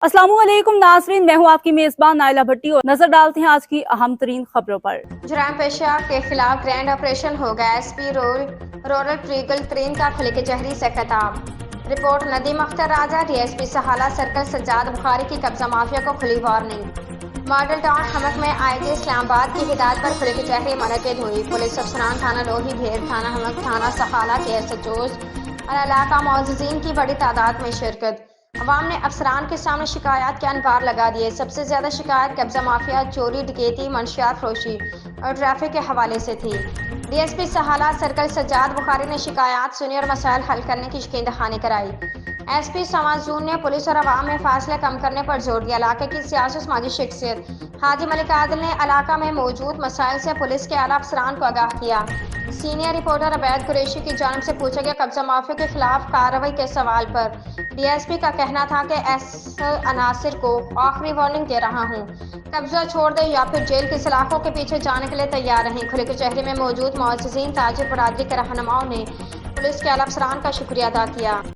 अस्सलाम वालेकुम नाज़रीन, मैं हूँ आपकी मेज़बान नाइला भट्टी और नजर डालते हैं आज की अहम तरीन खबरों पर। जुराम पेशा के खिलाफ ग्रैंड ऑपरेशन होगा। एसपी रूरल ट्रिगल ट्रेन का खुले कचहरी से खिताब। रिपोर्ट नदीम अख्तर राजा। डीएसपी सहाला सर्कल सज्जाद बुखारी की कब्जा माफिया को खुली वार्निंग। मॉडल टाउन हमक में आईजी इस्लामाबाद की हिदायत पर खुले कचहरी मुनक्किद हुई। पुलिस अफसरान थाना लोही ढेर थाना हमक थाना सहाला के एसएचओज और इलाका मुअज़्ज़िज़ीन की बड़ी तादाद में शिरकत। अवाम ने अफसरान के सामने शिकायत के अनबार लगा दिए। सबसे ज्यादा शिकायत कब्जा माफिया, चोरी, डकैती, मंशियात फरोशी और ट्रैफिक के हवाले से थी। डीएसपी सहाला सर्कल सज्जाद बुखारी ने शिकायत सुनी और मसाइल हल करने की यकीन दहानी कराई। एसपी समाजून ने पुलिस और अवाम में फासले कम करने पर जोर दिया। इलाके की सियासी समाजी शख्सियत हाजी मलिक आदिल ने इलाका में मौजूद मसाइल से पुलिस के आला अफसरान को आगाह किया। सीनियर रिपोर्टर अबैद कुरैशी की जानिब से पूछा गया कब्जा माफिया के खिलाफ कार्रवाई के सवाल पर डीएसपी का कहना था कि ऐसे अनासिर को आखिरी वार्निंग दे रहा हूं, कब्जा छोड़ दे या फिर जेल की सलाखों के पीछे जाने के लिए तैयार रहें। खुले कचहरी में मौजूद मुअज़्ज़िज़ीन, ताजिर बरादरी के रहनुमाओं ने पुलिस के आला अफसरान का शुक्रिया अदा किया।